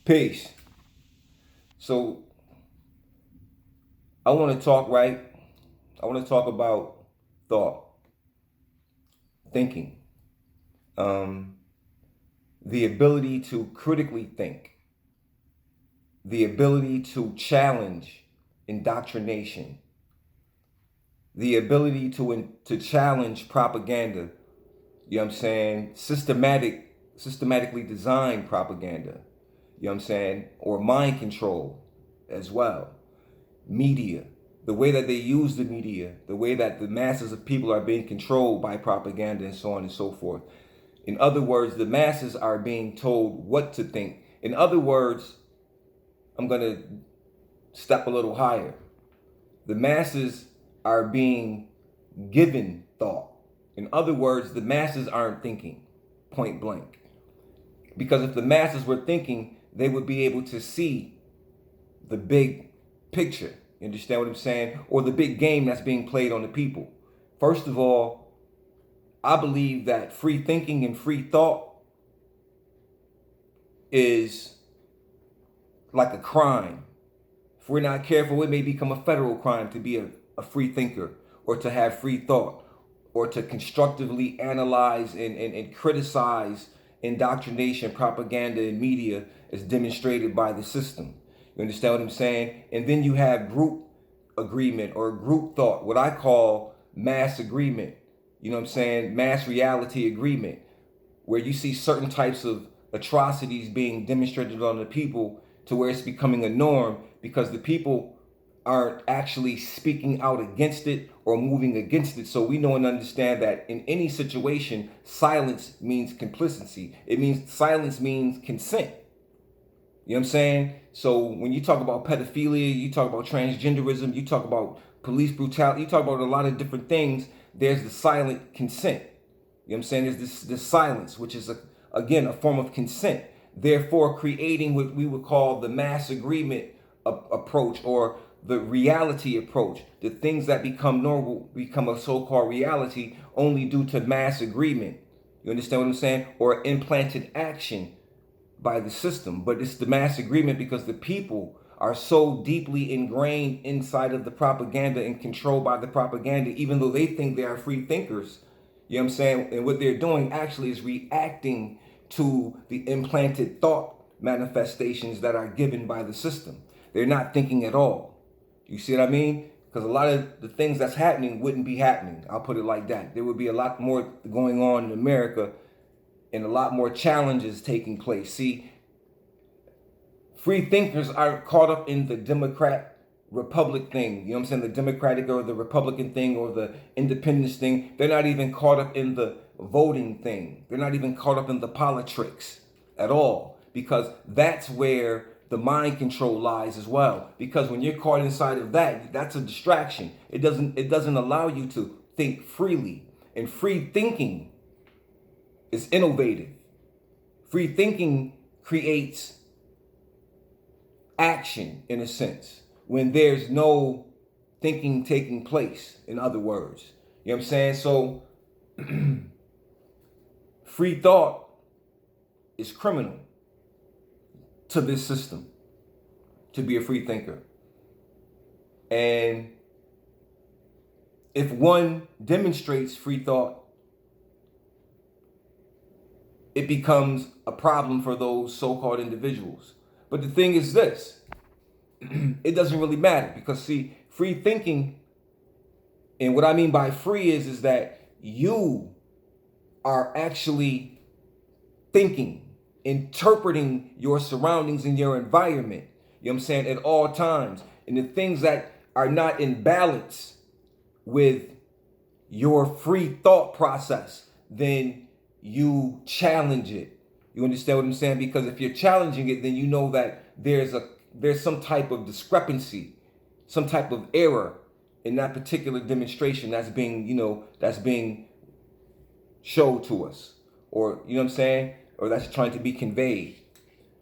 Peace. So I want to talk, right? I want to talk about thought, thinking, um, the ability to critically think, the ability to challenge indoctrination, the ability to challenge propaganda. You know what I'm saying? Systematically designed propaganda. You know what I'm saying? Or mind control as well. Media, the way that they use the media, the way that the masses of people are being controlled by propaganda and so on and so forth. In other words, the masses are being told what to think. In other words, I'm going to step a little higher. The masses are being given thought. In other words, the masses aren't thinking, point blank. Because if the masses were thinking, they would be able to see the big picture. You understand what I'm saying? Or the big game that's being played on the people. First of all, I believe that free thinking and free thought is like a crime. If we're not careful, it may become a federal crime to be a free thinker or to have free thought or to constructively analyze and criticize indoctrination, propaganda, and media as demonstrated by the system. You understand what I'm saying? And then you have group agreement or group thought, what I call mass agreement. You know what I'm saying? Mass reality agreement, where you see certain types of atrocities being demonstrated on the people to where it's becoming a norm because the people aren't actually speaking out against it or moving against it. So we know and understand that in any situation, silence means complicity. It means silence means consent. You know what I'm saying? So when you talk about pedophilia, you talk about transgenderism, you talk about police brutality, you talk about a lot of different things. There's the silent consent. You know what I'm saying? There's this silence, which is again a form of consent. Therefore, creating what we would call the mass agreement approach or the reality approach. The things that become normal become a so-called reality only due to mass agreement. You understand what I'm saying? Or implanted action by the system. But it's the mass agreement because the people are so deeply ingrained inside of the propaganda and controlled by the propaganda, even though they think they are free thinkers. You know what I'm saying? And what they're doing actually is reacting to the implanted thought manifestations that are given by the system. They're not thinking at all. You see what I mean? Because a lot of the things that's happening wouldn't be happening. I'll put it like that. There would be a lot more going on in America and a lot more challenges taking place. See, free thinkers aren't caught up in the Democrat Republic thing. You know what I'm saying? The Democratic or the Republican thing or the independence thing. They're not even caught up in the voting thing. They're not even caught up in the politics at all. Because that's where the mind control lies as well. Because when you're caught inside of that, that's a distraction. It doesn't allow you to think freely. And free thinking is innovative. Free thinking creates action in a sense when there's no thinking taking place, in other words. You know what I'm saying? So free thought is criminal to this system to be a free thinker. And if one demonstrates free thought, it becomes a problem for those so-called individuals. But the thing is this, it doesn't really matter because see, free thinking, and what I mean by free is that you are actually thinking, interpreting your surroundings and your environment, you know what I'm saying, at all times. And the things that are not in balance with your free thought process, then you challenge it. You understand what I'm saying? Because if you're challenging it, then you know that there's some type of discrepancy, some type of error in that particular demonstration that's being showed to us, or you know what I'm saying, or that's trying to be conveyed.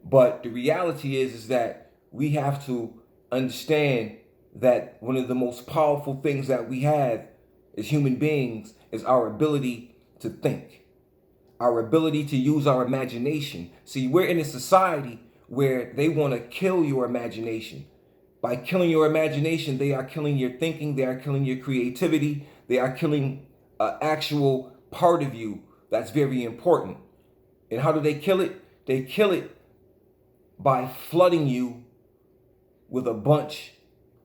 But the reality is that we have to understand that one of the most powerful things that we have as human beings is our ability to think, our ability to use our imagination. See, we're in a society where they want to kill your imagination. By killing your imagination, they are killing your thinking, they are killing your creativity, they are killing an actual part of you that's very important. And how do they kill it? They kill it by flooding you with a bunch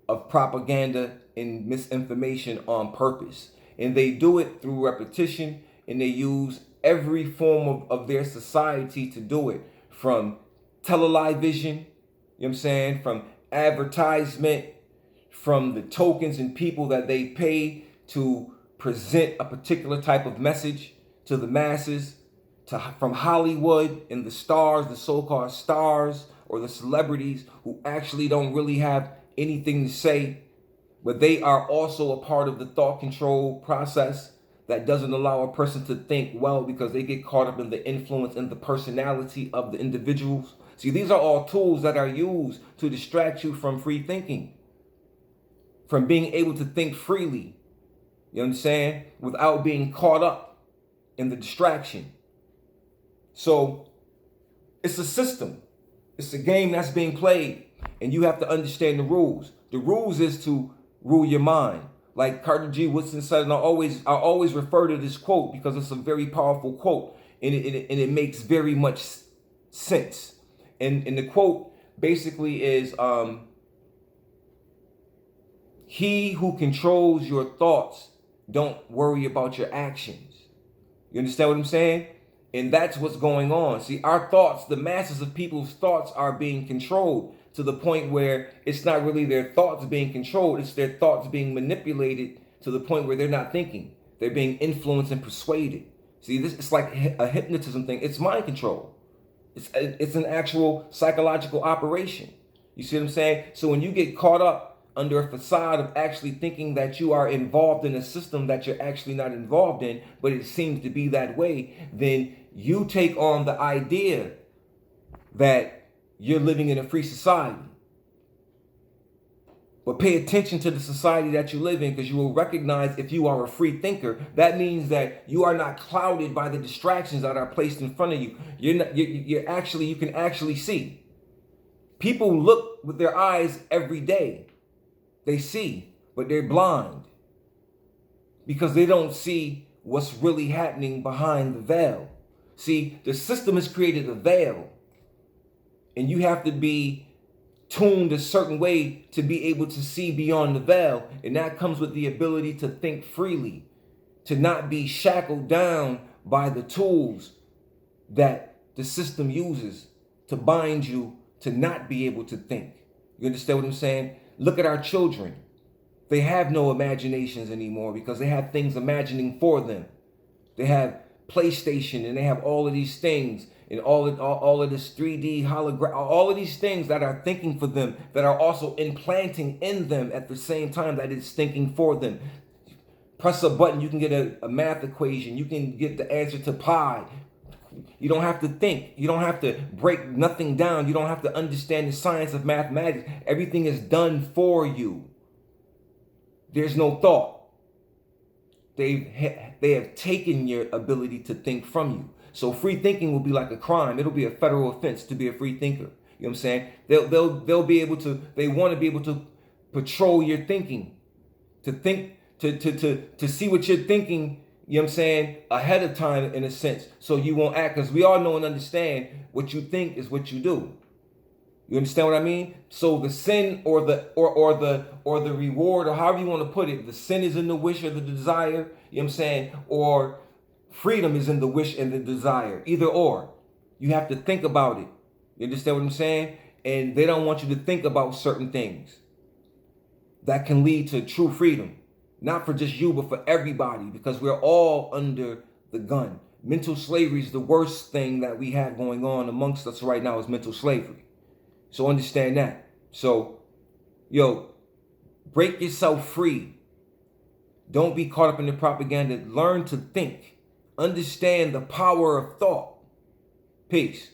of propaganda and misinformation on purpose. And they do it through repetition, and they use every form of their society to do it, from television, you know what I'm saying, from advertisement, from the tokens and people that they pay to present a particular type of message to the masses, from Hollywood and the stars, the so-called stars or the celebrities who actually don't really have anything to say, but they are also a part of the thought control process that doesn't allow a person to think well, because they get caught up in the influence and the personality of the individuals. See, these are all tools that are used to distract you from free thinking, from being able to think freely, you understand, without being caught up in the distraction. So it's a system. It's a game that's being played, and you have to understand the rules. The rules is to rule your mind. Like Carter G. Woodson said, and I always refer to this quote because it's a very powerful quote, and it makes very much sense. And the quote basically is, he who controls your thoughts don't worry about your actions. You understand what I'm saying? And that's what's going on. See, our thoughts, the masses of people's thoughts are being controlled to the point where it's not really their thoughts being controlled. It's their thoughts being manipulated to the point where they're not thinking. They're being influenced and persuaded. See, this it's like a hypnotism thing. It's mind control. It's an actual psychological operation. You see what I'm saying? So when you get caught up under a facade of actually thinking that you are involved in a system that you're actually not involved in, but it seems to be that way, then you take on the idea that you're living in a free society. But pay attention to the society that you live in, because you will recognize, if you are a free thinker, that means that you are not clouded by the distractions that are placed in front of you. You can actually see. People look with their eyes every day. They see, but they're blind because they don't see what's really happening behind the veil. See, the system has created a veil, and you have to be tuned a certain way to be able to see beyond the veil. And that comes with the ability to think freely, to not be shackled down by the tools that the system uses to bind you to not be able to think. You understand what I'm saying? Look at our children. They have no imaginations anymore because they have things imagining for them. They have PlayStation, and they have all of these things, and all of this 3D hologram, all of these things that are thinking for them, that are also implanting in them at the same time that it's thinking for them. Press a button, you can get a math equation, you can get the answer to pi. You don't have to think. You don't have to break nothing down. You don't have to understand the science of mathematics. Everything is done for you. There's no thought. They have taken your ability to think from you. So free thinking will be like a crime. It'll be a federal offense to be a free thinker. You know what I'm saying? They'll be able to, they want to be able to patrol your thinking, to think, to see what you're thinking, you know what I'm saying, ahead of time, in a sense, so you won't act. Because we all know and understand what you think is what you do. You understand what I mean? So the sin or the reward, or however you want to put it, the sin is in the wish or the desire, you know what I'm saying? Or freedom is in the wish and the desire. Either or. You have to think about it. You understand what I'm saying? And they don't want you to think about certain things that can lead to true freedom. Not for just you, but for everybody, because we're all under the gun. Mental slavery is the worst thing that we have going on amongst us right now, is mental slavery. So understand that. So, break yourself free. Don't be caught up in the propaganda. Learn to think. Understand the power of thought. Peace.